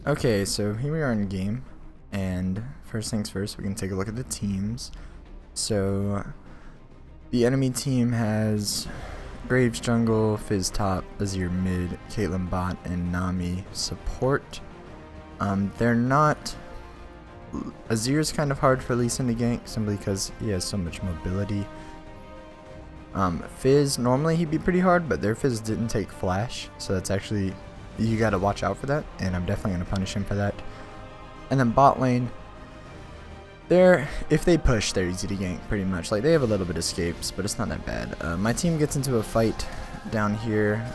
Okay, so here we are in game, and first things first, we can take a look at the teams. So, the enemy team has Graves jungle, Fizz top, Azir mid, Caitlyn bot, and Nami support. They're not... Azir's kind of hard for Lee Sin to gank, simply because he has so much mobility. Fizz, normally he'd be pretty hard, but their Fizz didn't take flash, so that's actually... You gotta watch out for that, and I'm definitely gonna punish him for that. And then bot lane, if they push, they're easy to gank pretty much. Like, they have a little bit of escapes, but it's not that bad. My team gets into a fight down here.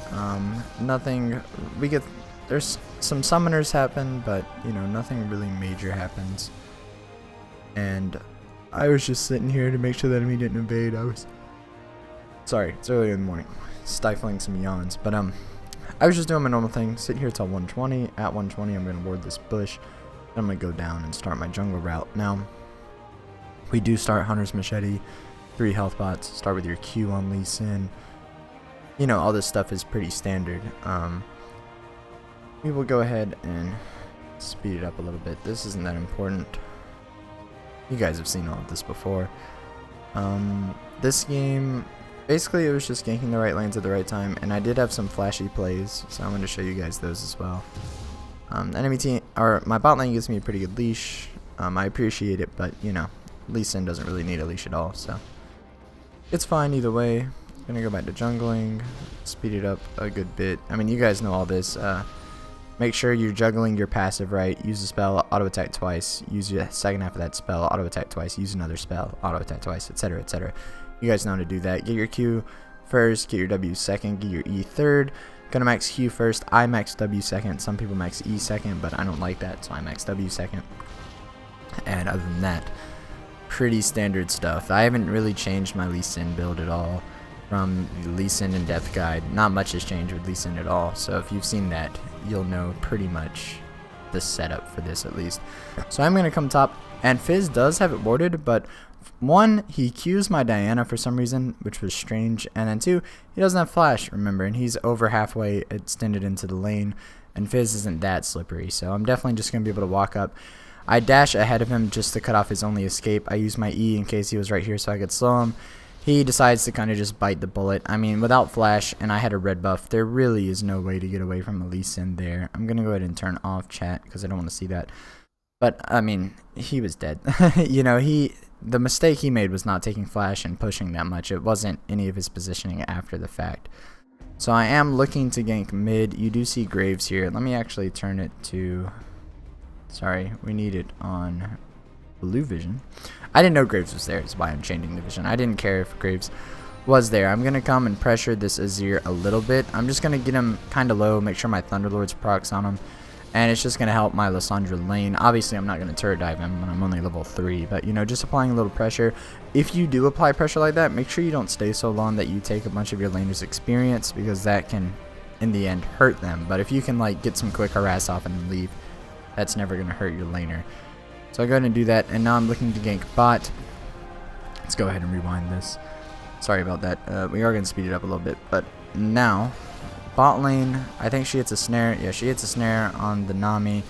There's some summoners happen, but you know, nothing really major happens. And I was just sitting here to make sure the enemy didn't invade. Sorry, it's early in the morning, stifling some yawns, but I was just doing my normal thing, sitting here till 120. At 120, I'm going to ward this bush. Then I'm going to go down and start my jungle route. Now, we do start Hunter's Machete, 3 health bots, start with your Q on Lee Sin. You know, all this stuff is pretty standard. We will go ahead and speed it up a little bit. This isn't that important. You guys have seen all of this before. This game... Basically, it was just ganking the right lanes at the right time, and I did have some flashy plays, so I wanted to show you guys those as well. Enemy team, or my bot lane gives me a pretty good leash. I appreciate it, but you know, Lee Sin doesn't really need a leash at all, so it's fine either way. Gonna go back to jungling, speed it up a good bit. I mean, you guys know all this. Make sure you're juggling your passive right. Use the spell, auto attack twice. Use your second half of that spell, auto attack twice. Use another spell, auto attack twice, etc., etc. You guys know how to do that. Get your Q first, get your W second, get your E third. Gonna max Q first. I max W second. Some people max E second, but I don't like that, so I max W second. And other than that, pretty standard stuff. I haven't really changed my Lee Sin build at all from the Lee Sin and Death Guide. Not much has changed with Lee Sin at all, so if you've seen that, you'll know pretty much the setup for this at least. So I'm gonna come top, and Fizz does have it warded, but one, he Qs my Diana for some reason, which was strange, and then two, he doesn't have flash, remember, and he's over halfway extended into the lane, and Fizz isn't that slippery, so I'm definitely just going to be able to walk up. I dash ahead of him just to cut off his only escape. I use my E in case he was right here so I could slow him. He decides to kind of just bite the bullet. I mean, without flash, and I had a red buff, there really is no way to get away from a Lee Sin there. I'm going to go ahead and turn off chat, because I don't want to see that. But, I mean, he was dead. You know, the mistake he made was not taking flash and pushing that much. It wasn't any of his positioning after the fact. So I am looking to gank mid. You do see Graves here. Let me actually turn it to... Sorry, we need it on blue vision. I didn't know Graves was there. That's why I'm changing the vision. I didn't care if Graves was there. I'm going to come and pressure this Azir a little bit. I'm just going to get him kind of low, make sure my Thunderlord's procs on him. And it's just going to help my Lissandra lane. Obviously, I'm not going to turret dive him when I'm only level 3. But, you know, just applying a little pressure. If you do apply pressure like that, make sure you don't stay so long that you take a bunch of your laner's experience. Because that can, in the end, hurt them. But if you can, like, get some quick harass off and leave, that's never going to hurt your laner. So I go ahead and do that. And now I'm looking to gank bot. Let's go ahead and rewind this. Sorry about that. We are going to speed it up a little bit. But now... Bot lane, I think she hits a snare. Yeah, she hits a snare on the Nami.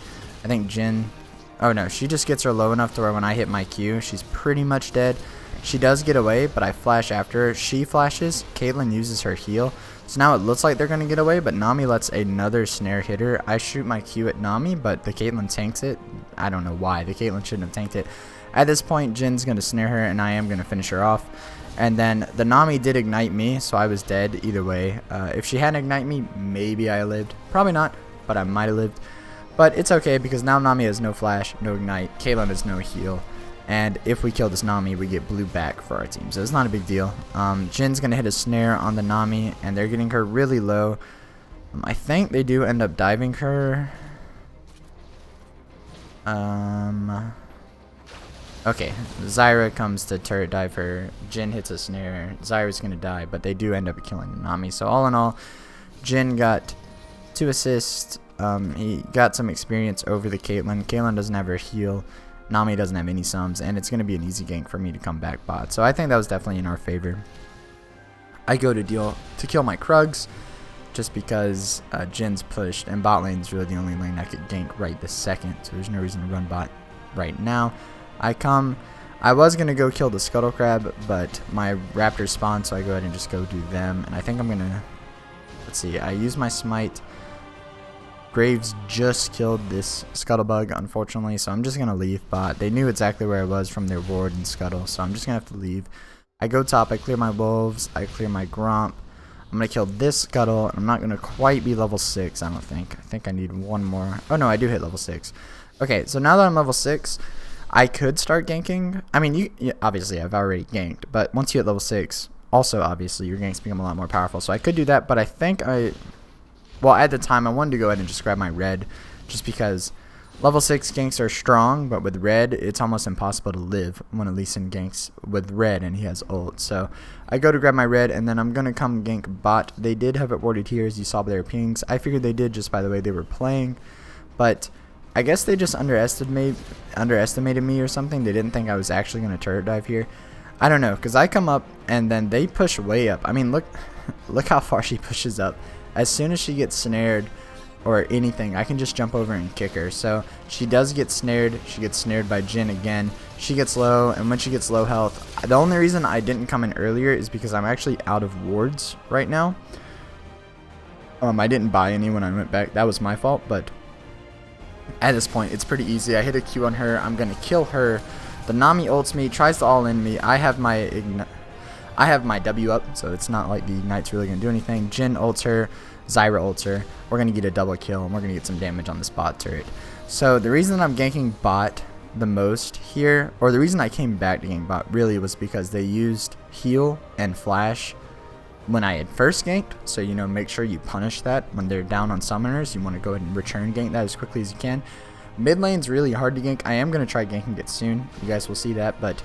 I think Jin... Oh no, she just gets her low enough to where when I hit my Q, she's pretty much dead. She does get away, but I flash after her. She flashes. Caitlyn uses her heal. So now it looks like they're going to get away, but Nami lets another snare hit her. I shoot my Q at Nami, but the Caitlyn tanks it. I don't know why. The Caitlyn shouldn't have tanked it. At this point, Jin's going to snare her, and I am going to finish her off. And then the Nami did ignite me, so I was dead either way. If she hadn't ignite me, maybe I lived. Probably not, but I might have lived. But it's okay, because now Nami has no flash, no ignite. Caitlyn has no heal. And if we kill this Nami, we get blue back for our team. So it's not a big deal. Jin's going to hit a snare on the Nami, and they're getting her really low. I think they do end up diving her. Okay, Zyra comes to turret dive her. Jin hits a snare. Zyra's going to die, but they do end up killing Nami. So all in all, Jin got 2 assists. He got some experience over the Caitlyn. Caitlyn doesn't have her heal. Nami doesn't have any sums, and it's going to be an easy gank for me to come back bot. So I think that was definitely in our favor. I go to kill my Krugs. just because Jin's pushed, and bot lane is really the only lane I could gank right this second, so there's no reason to run bot right now. I was going to go kill the Scuttle Crab, but my Raptors spawn, so I go ahead and just go do them, and I think I'm going to, let's see, I use my smite. Graves just killed this Scuttlebug, unfortunately, so I'm just going to leave bot. They knew exactly where I was from their ward and Scuttle, so I'm just going to have to leave. I go top, I clear my Wolves, I clear my Gromp. I'm going to kill this Scuttle, and I'm not going to quite be level 6, I don't think. I think I need one more. Oh no, I do hit level 6. Okay, so now that I'm level 6, I could start ganking. I mean, obviously I've already ganked, but once you hit level 6, also obviously your ganks become a lot more powerful. So I could do that, but I think well, at the time I wanted to go ahead and just grab my red, just because level 6 ganks are strong, but with red it's almost impossible to live when Lee Sin ganks with red and he has ult. So I go to grab my red, and then I'm going to come gank bot. They did have it warded here, as you saw by their pings. I figured they did just by the way they were playing, but I guess they just underestimated me or something. They didn't think I was actually going to turret dive here. I don't know, because I come up and then they push way up. I mean, look how far she pushes up. As soon as she gets snared or anything, I can just jump over and kick her. So she does get snared. She gets snared by Jin again. She gets low, and when she gets low health, the only reason I didn't come in earlier is because I'm actually out of wards right now. I didn't buy any when I went back. That was my fault, but at this point, it's pretty easy. I hit a Q on her. I'm going to kill her. The Nami ults me, tries to all-in me. I have my W up, so it's not like the Ignite's really going to do anything. Jin ults her. Zyra ults her. We're going to get a double kill, and we're going to get some damage on this bot turret. So the reason that I'm ganking bot the most here, or the reason I came back to gank bot really, was because they used heal and flash when I had first ganked. So, you know, make sure you punish that when they're down on summoners. You want to go ahead and return gank that as quickly as you can. Mid lane's really hard to gank. I am going to try ganking it soon. You guys will see that, but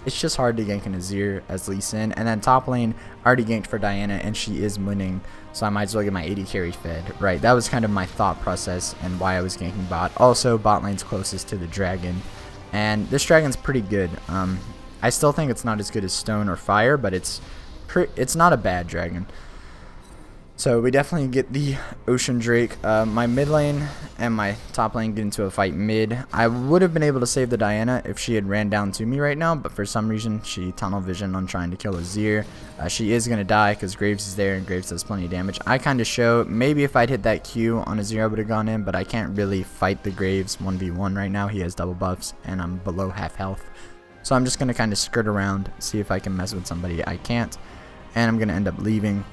it's just hard to gank an Azir as Lee Sin. And then top lane, I already ganked for Diana, and she is winning, so I might as well get my 80 carry fed. Right, that was kind of my thought process and why I was ganking bot. Also, bot lane's closest to the dragon, and this dragon's pretty good. I still think it's not as good as Stone or Fire, but it's not a bad dragon. So we definitely get the Ocean Drake. My mid lane and my top lane get into a fight mid. I would have been able to save the Diana if she had ran down to me right now, but for some reason she tunnel vision on trying to kill Azir. She is going to die because Graves is there, and Graves does plenty of damage. I kind of show, maybe if I'd hit that Q on Azir I would have gone in, but I can't really fight the Graves 1v1 right now. He has double buffs and I'm below half health. So I'm just going to kind of skirt around, see if I can mess with somebody. I can't, and I'm going to end up leaving.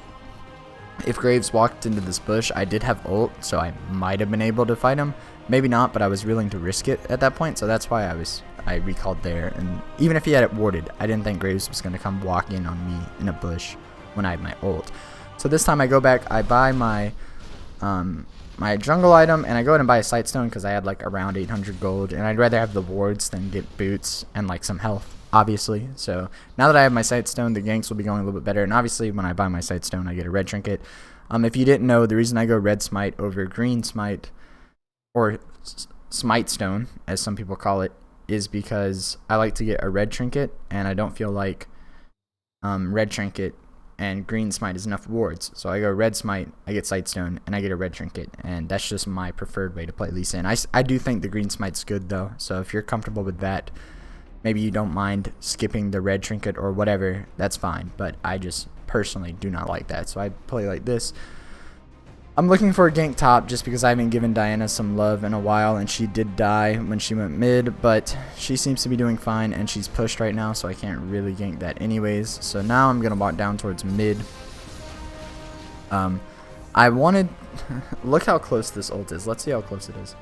If Graves walked into this bush, I did have ult, so I might have been able to fight him. Maybe not, but I was willing to risk it at that point, so that's why I recalled there. And even if he had it warded, I didn't think Graves was going to come walk in on me in a bush when I had my ult. So this time I go back, I buy my my jungle item, and I go ahead and buy a Sightstone because I had like around 800 gold, and I'd rather have the wards than get boots and like some health, obviously. So now that I have my Sightstone, the ganks will be going a little bit better, and obviously when I buy my Sightstone I get a red trinket. If you didn't know, the reason I go red smite over green smite, or smite stone as some people call it, is because I like to get a red trinket, and I don't feel like red trinket and green smite is enough wards. So I go red smite, I get Sightstone, and I get a red trinket, and that's just my preferred way to play Lee Sin. I do think the green smite's good though, so if you're comfortable with that, maybe you don't mind skipping the red trinket or whatever, that's fine, but I just personally do not like that, so I play like this. I'm looking for a gank top just because I haven't given Diana some love in a while, and she did die when she went mid, but she seems to be doing fine, and she's pushed right now, so I can't really gank that anyways. So now I'm going to walk down towards mid. I wanted... Look how close this ult is. Let's see how close it is.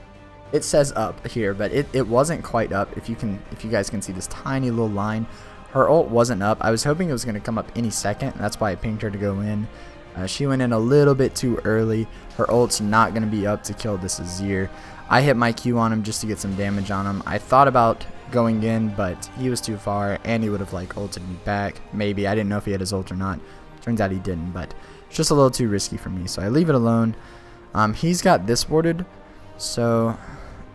It says up here, but it wasn't quite up. If you guys can see this tiny little line, her ult wasn't up. I was hoping it was going to come up any second. That's why I pinged her to go in. She went in a little bit too early. Her ult's not going to be up to kill this Azir. I hit my Q on him just to get some damage on him. I thought about going in, but he was too far, and he would have like ulted me back. Maybe. I didn't know if he had his ult or not. Turns out he didn't, but it's just a little too risky for me, so I leave it alone. He's got this warded, so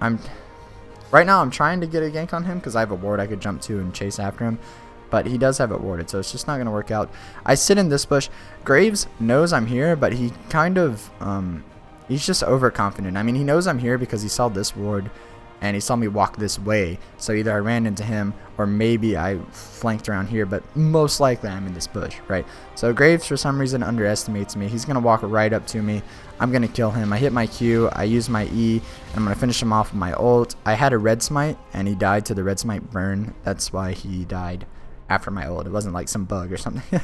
right now I'm trying to get a gank on him because I have a ward I could jump to and chase after him. but he does have it warded, so it's just not going to work out. I sit in this bush. Graves knows I'm here, but he kind of, he's just overconfident. I mean, he knows I'm here because he saw this ward, and he saw me walk this way. So either I ran into him, or maybe I flanked around here, but most likely I'm in this bush, right? So Graves, for some reason, underestimates me. He's going to walk right up to me. I'm going to kill him. I hit my Q. I use my E, and I'm going to finish him off with my ult. I had a red smite, and he died to the red smite burn. That's why he died after my ult. It wasn't like some bug or something.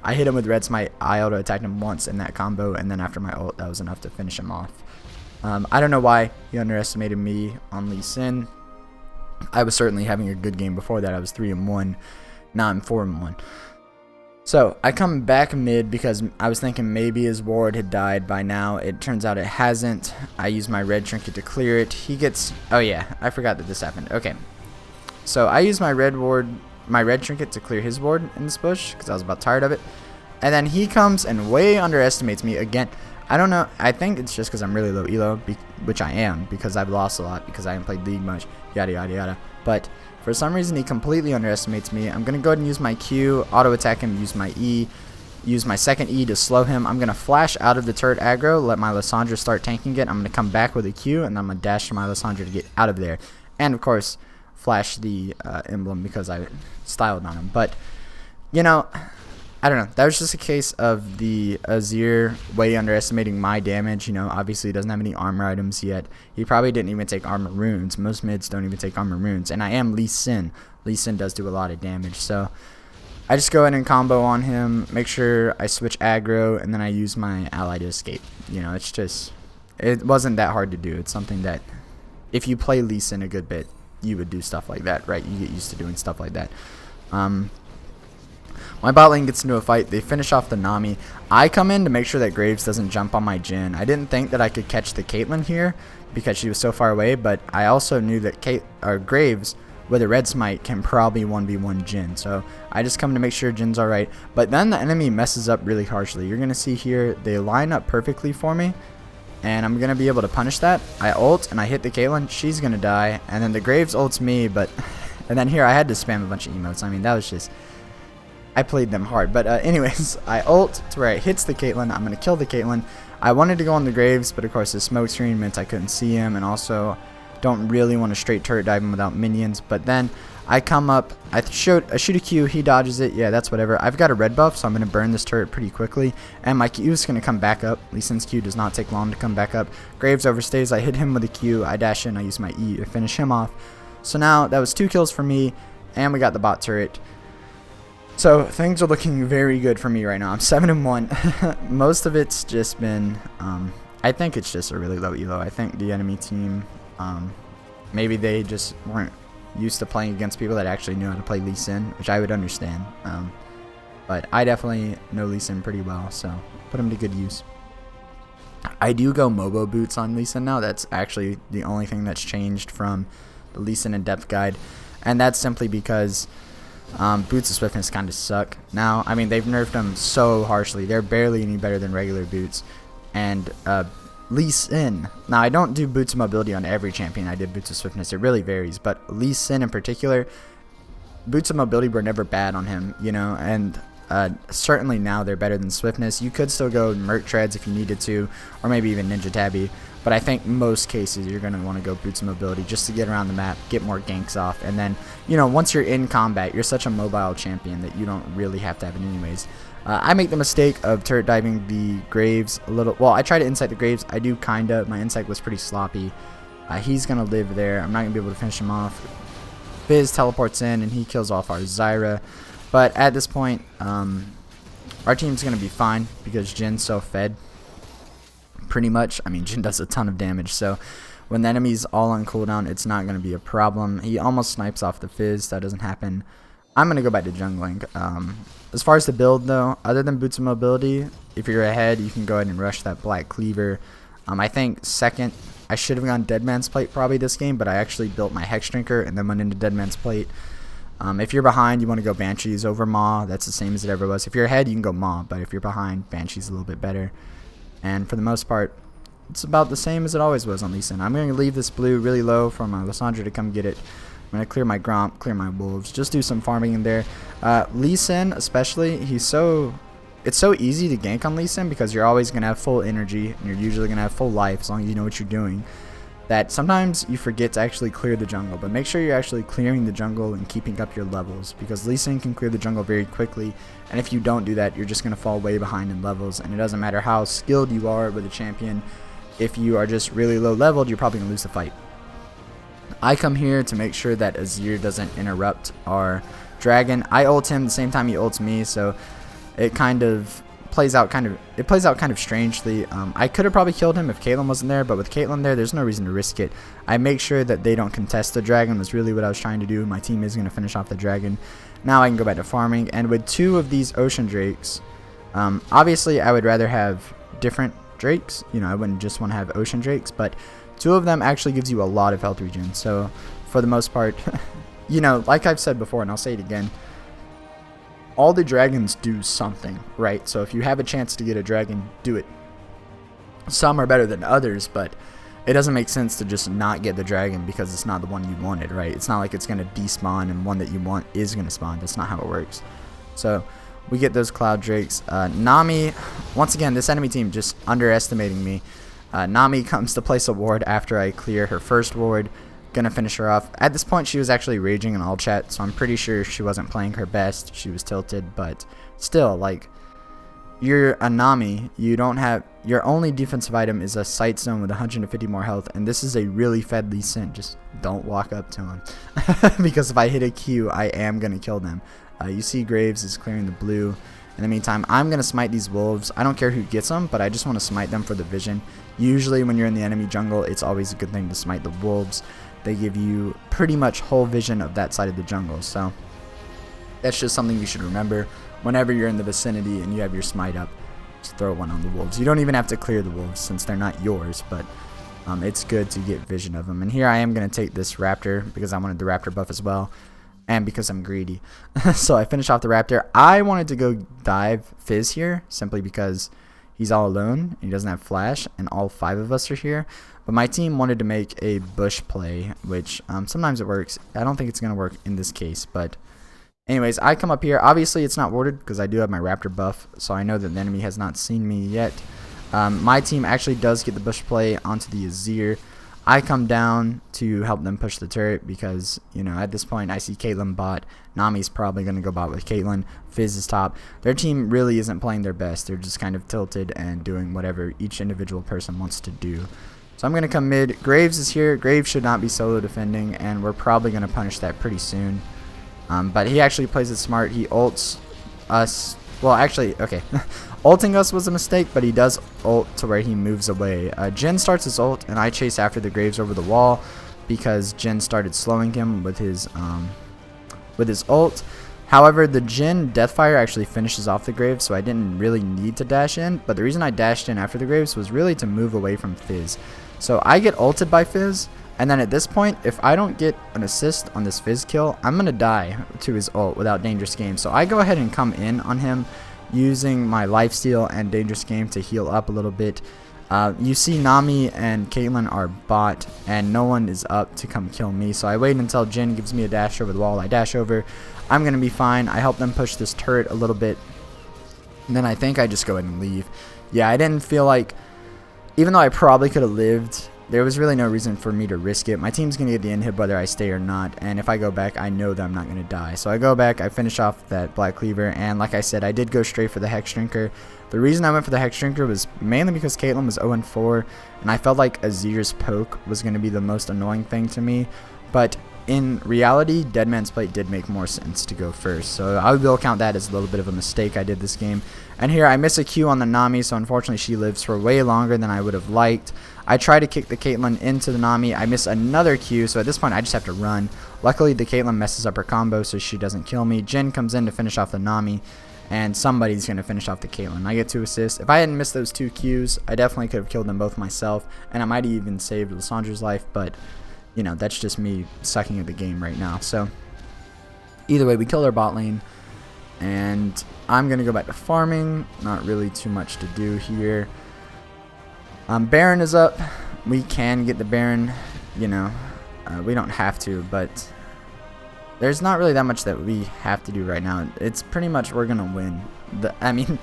I hit him with red smite. I auto attacked him once in that combo, and then after my ult, that was enough to finish him off. I don't know why he underestimated me on Lee Sin. I was certainly having a good game before that. I was 3-1. Now I'm 4-1. So I come back mid because I was thinking maybe his ward had died by now. It turns out it hasn't. I use my red trinket to clear it. He gets... Oh yeah, I forgot that this happened. Okay. So I use my red trinket to clear his ward in this bush because I was about tired of it. And then he comes and way underestimates me again. I don't know. I think it's just because I'm really low elo, which I am because I've lost a lot because I haven't played League much, yada yada yada. But for some reason, he completely underestimates me. I'm going to go ahead and use my Q, auto attack him, use my E, use my second E to slow him. I'm going to flash out of the turret aggro, let my Lissandra start tanking it. I'm going to come back with a Q, and I'm going to dash to my Lissandra to get out of there. And of course, flash the emblem because I styled on him. But, you know... I don't know. That was just a case of the Azir way underestimating my damage. You know, obviously he doesn't have any armor items yet. He probably didn't even take armor runes. Most mids don't even take armor runes. And I am Lee Sin. Lee Sin does do a lot of damage. So I just go ahead and combo on him, make sure I switch aggro, and then I use my ally to escape. You know, it's just, it wasn't that hard to do. It's something that if you play Lee Sin a good bit, you would do stuff like that, right? You get used to doing stuff like that. My bot lane gets into a fight. They finish off the Nami. I come in to make sure that Graves doesn't jump on my Jhin. I didn't think that I could catch the Caitlyn here because she was so far away, but I also knew that Graves with a red smite can probably 1v1 Jhin. So I just come to make sure Jin's alright. But then the enemy messes up really harshly. You're going to see here they line up perfectly for me, and I'm going to be able to punish that. I ult and I hit the Caitlyn. She's going to die, and then the Graves ults me, but and then here I had to spam a bunch of emotes. I mean, that was just... I played them hard, but anyways, I ult to where it hits the Caitlyn. I'm going to kill the Caitlyn. I wanted to go on the Graves, but of course the smoke screen meant I couldn't see him, and also don't really want to straight turret dive him without minions. But then I come up, I shoot a Q, he dodges it, yeah, that's whatever. I've got a red buff, so I'm going to burn this turret pretty quickly, and my Q is going to come back up. Lee Sin's Q does not take long to come back up. Graves overstays, I hit him with a Q, I dash in, I use my E to finish him off. So now that was 2 kills for me, and we got the bot turret. So things are looking very good for me right now. I'm 7-1. Most of it's just been, I think it's just a really low elo. I think the enemy team, maybe they just weren't used to playing against people that actually knew how to play Lee Sin, which I would understand. But I definitely know Lee Sin pretty well, so put him to good use. I do go Mobo boots on Lee Sin now. That's actually the only thing that's changed from the Lee Sin in-depth guide, and that's simply because boots of swiftness kind of suck now. I mean, they've nerfed them so harshly. They're barely any better than regular boots. And Lee Sin, now I don't do boots of mobility on every champion. I did boots of swiftness. It really varies, but Lee Sin in particular, boots of mobility were never bad on him, you know, and certainly now they're better than swiftness. You could still go Merc Treads if you needed to, or maybe even Ninja Tabby. But I think most cases you're going to want to go boots of mobility just to get around the map, get more ganks off, and then, you know, once you're in combat, you're such a mobile champion that you don't really have to have it anyways. I make the mistake of turret diving the Graves a little. Well, I try to insight the Graves. I do kinda. My insight was pretty sloppy. He's going to live there. I'm not going to be able to finish him off. Fizz teleports in and he kills off our Zyra. But at this point, our team's going to be fine because Jin's so fed. Pretty much. I mean, Jhin does a ton of damage, so when the enemy's all on cooldown, it's not going to be a problem. He almost snipes off the Fizz. That doesn't happen. I'm going to go back to jungling. As far as the build, though, other than boots of mobility, if you're ahead, you can go ahead and rush that Black Cleaver. I think second, I should have gone Dead Man's Plate probably this game, but I actually built my Hex Drinker and then went into Dead Man's Plate. If you're behind, you want to go Banshees over Maw. That's the same as it ever was. If you're ahead, you can go Maw, but if you're behind, Banshee's a little bit better. And for the most part, it's about the same as it always was on Lee Sin. I'm going to leave this blue really low for my Lissandra to come get it. I'm going to clear my Gromp, clear my Wolves, just do some farming in there. Lee Sin especially, it's so easy to gank on Lee Sin because you're always going to have full energy and you're usually going to have full life as long as you know what you're doing. That sometimes you forget to actually clear the jungle, but make sure you're actually clearing the jungle and keeping up your levels because Lee Sin can clear the jungle very quickly, and if you don't do that, you're just going to fall way behind in levels, and it doesn't matter how skilled you are with a champion. If you are just really low leveled, you're probably going to lose the fight. I come here to make sure that Azir doesn't interrupt our dragon. I ult him the same time he ults me, so it kind of plays out kind of strangely. I could have probably killed him if Caitlyn wasn't there, but with Caitlyn there's no reason to risk it. I make sure that they don't contest the dragon was really what I was trying to do. My team is going to finish off the dragon. Now I can go back to farming, and with 2 of these ocean drakes, obviously I would rather have different drakes. You know, I wouldn't just want to have ocean drakes, but 2 of them actually gives you a lot of health regen. So for the most part, you know, like I've said before, and I'll say it again, all the dragons do something, right? So if you have a chance to get a dragon, do it. Some are better than others, but it doesn't make sense to just not get the dragon because it's not the one you wanted, right? It's not like it's going to despawn and one that you want is going to spawn. That's not how it works. So we get those cloud drakes. Nami, once again, this enemy team just underestimating me. Nami comes to place a ward after I clear her first ward. Gonna finish her off. At this point, she was actually raging in all chat, so I'm pretty sure she wasn't playing her best. She was tilted, but still, like, you're a Nami. You don't have, your only defensive item is a sight zone with 150 more health, and this is a really fed Lee Sin. Just don't walk up to him, because if I hit a Q, I am gonna kill them. You see Graves is clearing the blue. In the meantime, I'm gonna smite these wolves. I don't care who gets them, but I just want to smite them for the vision. Usually, when you're in the enemy jungle, it's always a good thing to smite the wolves. They give you pretty much whole vision of that side of the jungle, so that's just something you should remember whenever you're in the vicinity and you have your smite up. Just throw one on the wolves. You don't even have to clear the wolves since they're not yours, but it's good to get vision of them. And here I am going to take this raptor because I wanted the raptor buff as well, and because I'm greedy. So I finish off the raptor. I wanted to go dive Fizz here simply because he's all alone, he doesn't have flash, and all 5 of us are here. But my team wanted to make a bush play, which sometimes it works. I don't think it's going to work in this case, but anyways, I come up here. Obviously, it's not warded because I do have my raptor buff, so I know that the enemy has not seen me yet. My team actually does get the bush play onto the Azir. I come down to help them push the turret because, you know, at this point I see Caitlyn bot. Nami's probably going to go bot with Caitlyn. Fizz is top. Their team really isn't playing their best. They're just kind of tilted and doing whatever each individual person wants to do. So I'm going to come mid. Graves is here. Graves should not be solo defending, and we're probably going to punish that pretty soon. But he actually plays it smart. He ults us. Well, actually, okay. Ulting us was a mistake, but he does ult to where he moves away. Jhin starts his ult, and I chase after the Graves over the wall because Jhin started slowing him with his ult. However, the Jhin Deathfire actually finishes off the Graves, so I didn't really need to dash in. But the reason I dashed in after the Graves was really to move away from Fizz. So I get ulted by Fizz, and then at this point, if I don't get an assist on this Fizz kill, I'm going to die to his ult without Dangerous Game. So I go ahead and come in on him using my lifesteal and Dangerous Game to heal up a little bit. You see Nami and Caitlyn are bot, and no one is up to come kill me. So I wait until Jhin gives me a dash over the wall. I dash over. I'm going to be fine. I help them push this turret a little bit. And then I think I just go ahead and leave. Yeah, I didn't feel like, even though I probably could have lived, there was really no reason for me to risk it. My team's going to get the inhib whether I stay or not, and if I go back, I know that I'm not going to die. So I go back, I finish off that Black Cleaver, and like I said, I did go straight for the Hex Drinker. The reason I went for the Hex Drinker was mainly because Caitlyn was 0-4, and I felt like Azir's poke was going to be the most annoying thing to me, but in reality, Deadman's Plate did make more sense to go first, so I will count that as a little bit of a mistake I did this game. And here I miss a Q on the Nami, so unfortunately she lives for way longer than I would have liked. I try to kick the Caitlyn into the Nami. I miss another Q, so at this point I just have to run. Luckily the Caitlyn messes up her combo so she doesn't kill me. Jhin comes in to finish off the Nami, and somebody's going to finish off the Caitlyn. I get 2 assists. If I hadn't missed those 2 Qs, I definitely could have killed them both myself, and I might have even saved Lissandra's life, but you know, that's just me sucking at the game right now. So either way, we killed our bot lane, and I'm going to go back to farming. Not really too much to do here. Baron is up. We can get the Baron, you know. We don't have to, but there's not really that much that we have to do right now. It's pretty much we're gonna win. I mean,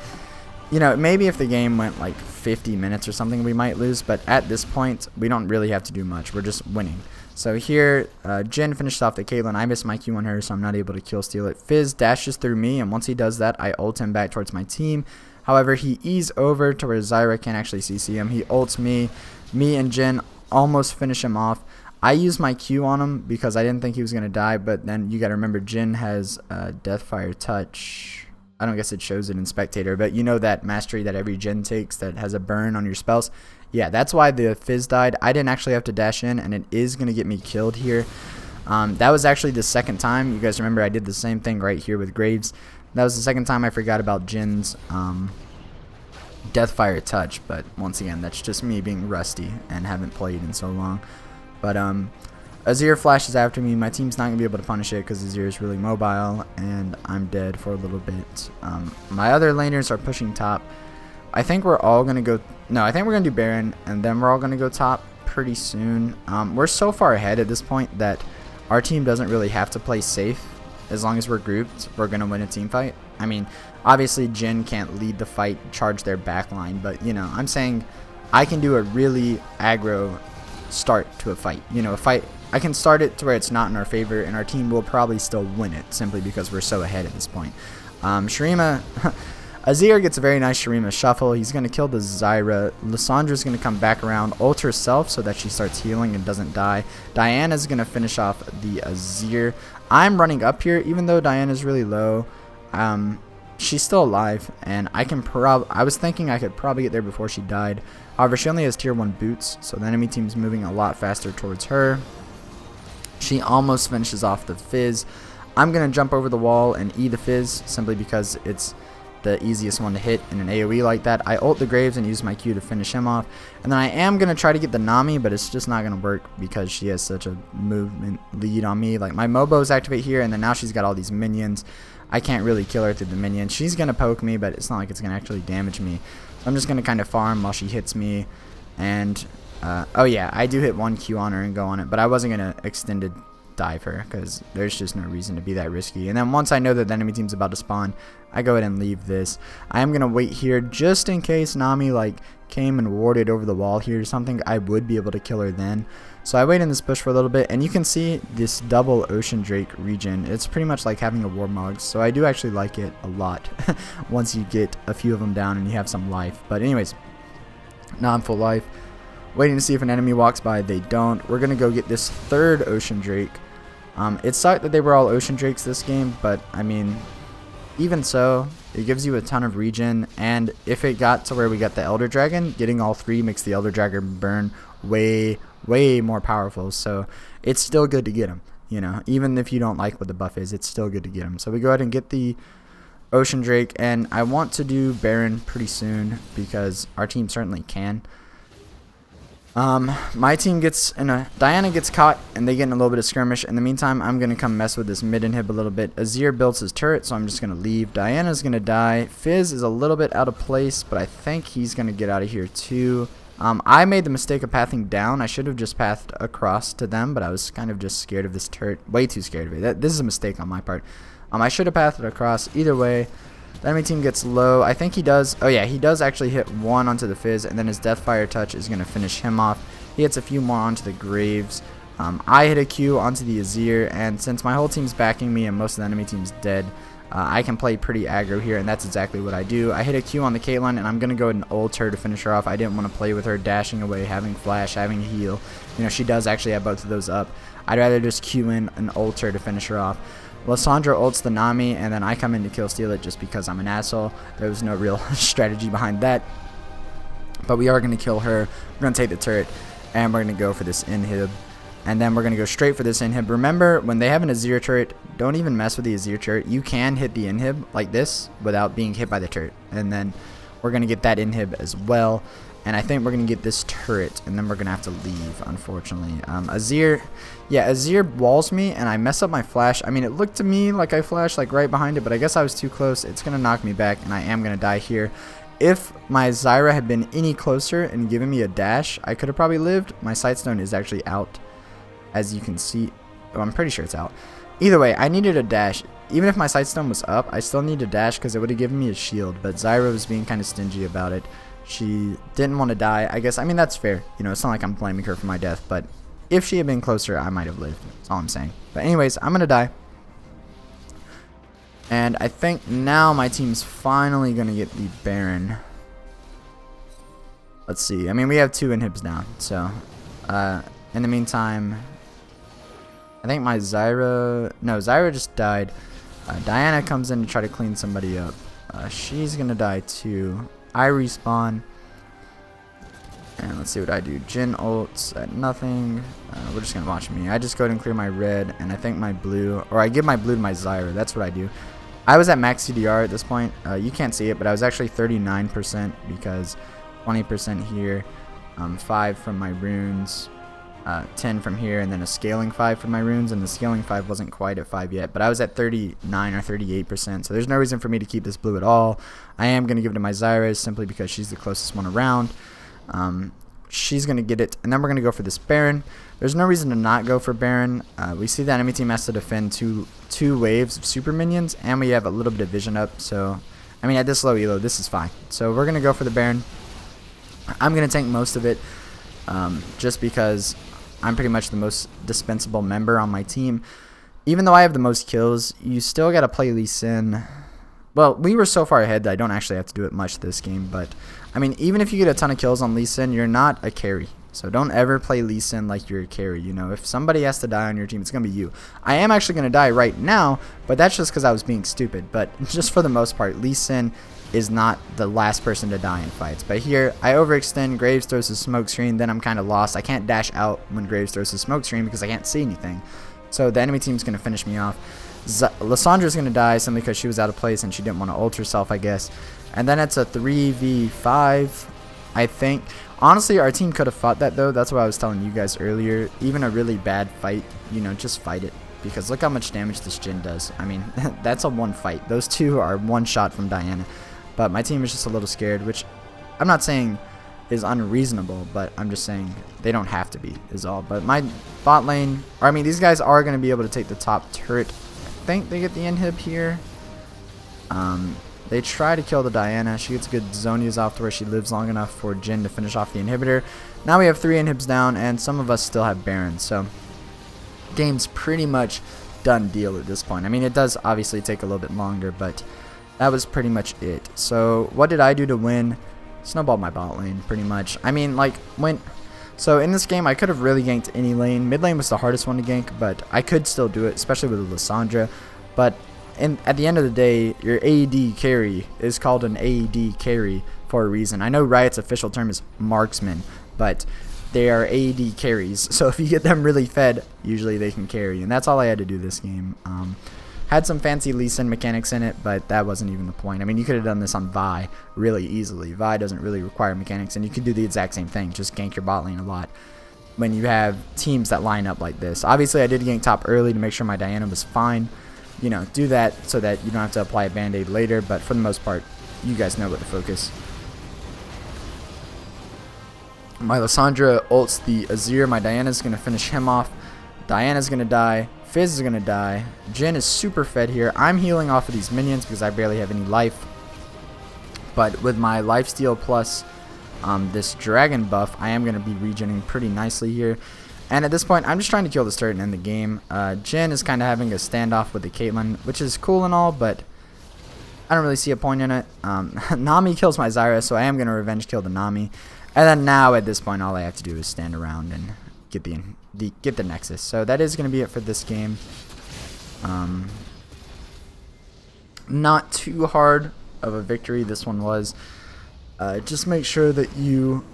you know, maybe if the game went like 50 minutes or something, we might lose. But at this point, we don't really have to do much. We're just winning. So here, Jin finished off the Caitlyn. I missed my Q on her, so I'm not able to kill steal it. Fizz dashes through me, and once he does that, I ult him back towards my team. However, he E's over to where Zyra can't actually CC him. He ults me. Me and Jin almost finish him off. I used my Q on him because I didn't think he was going to die, but then you got to remember Jin has Deathfire Touch. I don't guess it shows it in Spectator, but you know that mastery that every Jin takes that has a burn on your spells? Yeah, that's why the Fizz died. I didn't actually have to dash in, and it is going to get me killed here. That was actually the second time. You guys remember I did the same thing right here with Graves. That was the second time I forgot about Jin's Deathfire Touch, but once again, that's just me being rusty and haven't played in so long. But Azir flashes after me. My team's not going to be able to punish it because Azir is really mobile, and I'm dead for a little bit. My other laners are pushing top. I think we're all going to go... No, I think we're going to do Baron, and then we're all going to go top pretty soon. We're so far ahead at this point that our team doesn't really have to play safe. As long as we're grouped, we're going to win a team fight. I mean, obviously Jin can't lead the fight, charge their backline, but, you know, I'm saying I can do a really aggro start to a fight. You know, a fight, I can start it to where it's not in our favor, and our team will probably still win it simply because we're so ahead at this point. Shurima, Azir gets a very nice Shurima shuffle. He's going to kill the Zyra. Lyssandra's going to come back around, ult herself so that she starts healing and doesn't die. Diana's going to finish off the Azir. I'm running up here, even though Diana's really low. She's still alive, and I was thinking I could probably get there before she died. However, she only has tier 1 boots, so the enemy team's moving a lot faster towards her. She almost finishes off the Fizz. I'm going to jump over the wall and E the Fizz, simply because it's the easiest one to hit in an AoE like that. I ult the Graves and use my Q to finish him off. And then I am going to try to get the Nami, but it's just not going to work because she has such a movement lead on me. Like, my Mobos activate here, and then now she's got all these minions. I can't really kill her through the minions. She's going to poke me, but it's not like it's going to actually damage me. So I'm just going to kind of farm while she hits me. And, oh yeah, I do hit one Q on her and go on it, but I wasn't going to extended dive her because there's just no reason to be that risky. And then once I know that the enemy team's about to spawn, I go ahead and leave this. I am going to wait here just in case Nami like came and warded over the wall here or something. I would be able to kill her then. So I wait in this bush for a little bit, and you can see this double Ocean Drake regen. It's pretty much like having a Warmog, so I do actually like it a lot once you get a few of them down and you have some life. But anyways, now I'm full life. Waiting to see if an enemy walks by. They don't. We're going to go get this third Ocean Drake. It sucked that they were all Ocean Drakes this game, but I mean, even so, it gives you a ton of regen, and if it got to where we got the Elder Dragon, getting all three makes the Elder Dragon burn way more powerful. So it's still good to get him, you know, even if you don't like what the buff is, it's still good to get him. So we go ahead and get the Ocean Drake, and I want to do Baron pretty soon because our team certainly can. My team gets Diana gets caught, and they get in a little bit of skirmish. In the meantime, I'm going to come mess with this mid inhib a little bit. Azir builds his turret, so I'm just going to leave. Diana's going to die. Fizz is a little bit out of place, but I think he's going to get out of here too. I made the mistake of pathing down. I should have just pathed across to them, but I was kind of just scared of this turret. Way too scared of it. This is a mistake on my part. I should have pathed across. Either way, the enemy team gets low. I think he does. Oh yeah, he does actually hit one onto the Fizz, and then his Deathfire Touch is going to finish him off. He hits a few more onto the Graves. I hit a Q onto the Azir, and since my whole team's backing me and most of the enemy team's dead, I can play pretty aggro here, and that's exactly what I do. I hit a Q on the Caitlyn, and I'm going to go ahead and ult her to finish her off. I didn't want to play with her dashing away, having flash, having heal. You know, she does actually have both of those up. I'd rather just Q in and ult her to finish her off. Lysandra ults the Nami, and then I come in to kill steal it just because I'm an asshole. There was no real strategy behind that. But we are going to kill her. We're going to take the turret, and we're going to go for this inhib. And then we're going to go straight for this inhib. Remember, when they have an Azir turret, don't even mess with the Azir turret. You can hit the inhib like this without being hit by the turret. And then we're going to get that inhib as well. And I think we're going to get this turret, and then we're going to have to leave, unfortunately. Azir walls me, and I mess up my flash. I mean, it looked to me like I flashed like right behind it, but I guess I was too close. It's going to knock me back, and I am going to die here. If my Zyra had been any closer and given me a dash, I could have probably lived. My Sightstone is actually out, as you can see. Oh, I'm pretty sure it's out. Either way, I needed a dash. Even if my sightstone was up, I still need a dash because it would have given me a shield. But Zyra was being kind of stingy about it. She didn't want to die. I guess, I mean, that's fair. You know, it's not like I'm blaming her for my death. But if she had been closer, I might have lived. That's all I'm saying. But anyways, I'm going to die. And I think now my team's finally going to get the Baron. Let's see. I mean, we have 2 inhibs down. So, in the meantime, I think my Zyra... No, Zyra just died. Diana comes in to try to clean somebody up. She's going to die too. I respawn. And let's see what I do. Jhin ults at nothing. We're just going to watch me. I just go ahead and clear my red. And I think my blue... Or I give my blue to my Zyra. That's what I do. I was at max CDR at this point. You can't see it, but I was actually 39% because 20% here. 5 from my runes. 10 from here, and then a scaling 5 for my runes, and the scaling 5 wasn't quite at 5 yet, but I was at 39 or 38%, so there's no reason for me to keep this blue at all. I am going to give it to my Zyra simply because she's the closest one around. She's going to get it, and then we're going to go for this Baron. There's no reason to not go for Baron. We see the enemy team has to defend two waves of super minions, and we have a little bit of vision up, so I mean, at this low elo, this is fine. So we're going to go for the Baron. I'm going to tank most of it, just because I'm pretty much the most dispensable member on my team. Even though I have the most kills, you still got to play Lee Sin. Well, we were so far ahead that I don't actually have to do it much this game. But, I mean, even if you get a ton of kills on Lee Sin, you're not a carry. So don't ever play Lee Sin like you're a carry. You know, if somebody has to die on your team, it's going to be you. I am actually going to die right now, but that's just because I was being stupid. But just for the most part, Lee Sin is not the last person to die in fights. But here, I overextend, Graves throws his smoke screen, then I'm kind of lost. I can't dash out when Graves throws his smoke screen because I can't see anything. So the enemy team's going to finish me off. Lyssandra's going to die simply because she was out of place and she didn't want to ult herself, I guess. And then it's a 3v5, I think. Honestly, our team could have fought that, though. That's what I was telling you guys earlier. Even a really bad fight, you know, just fight it. Because look how much damage this Jhin does. I mean, that's a one fight. Those two are one shot from Diana. But my team is just a little scared, which I'm not saying is unreasonable, but I'm just saying they don't have to be, is all. But my bot lane, or I mean, these guys are going to be able to take the top turret. I think they get the inhib here. They try to kill the Diana. She gets good Zonias off to where she lives long enough for Jhin to finish off the inhibitor. Now we have 3 inhibs down, and some of us still have Barons. So, game's pretty much done deal at this point. I mean, it does obviously take a little bit longer, but that was pretty much it. So what did I do to win? Snowballed my bot lane, pretty much. I mean, like, so in this game, I could have really ganked any lane. Mid lane was the hardest one to gank, but I could still do it, especially with Lysandra. But at the end of the day, your AD carry is called an AD carry for a reason. I know Riot's official term is marksman, but they are AD carries. So if you get them really fed, usually they can carry. And that's all I had to do this game. Had some fancy Lee Sin mechanics in it, but that wasn't even the point. I mean, you could have done this on Vi really easily. Vi doesn't really require mechanics, and you can do the exact same thing. Just gank your bot lane a lot when you have teams that line up like this. Obviously, I did gank top early to make sure my Diana was fine. You know, do that so that you don't have to apply a band-aid later, but for the most part, you guys know what to focus. My Lysandra ults the Azir. My Diana's going to finish him off. Diana's going to die. Fizz is going to die. Jhin is super fed here. I'm healing off of these minions because I barely have any life. But with my lifesteal plus this dragon buff, I am going to be regening pretty nicely here. And at this point, I'm just trying to kill this turret and end the game. Jhin is kind of having a standoff with the Caitlyn, which is cool and all, but I don't really see a point in it. Nami kills my Zyra, so I am going to revenge kill the Nami. And then now, at this point, all I have to do is stand around and get the Nexus. So that is going to be it for this game. Not too hard of a victory this one was. Just make sure that you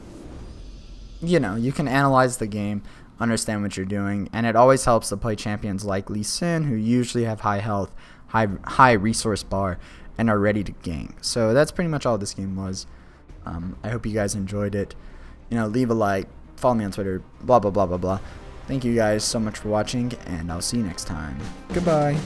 can analyze the game, understand what you're doing, and it always helps to play champions like Lee Sin, who usually have high health, high resource bar, and are ready to gank. So that's pretty much all this game was. I hope you guys enjoyed it. You know, leave a like, follow me on Twitter, blah blah blah blah blah. Thank you guys so much for watching, and I'll see you next time. Goodbye.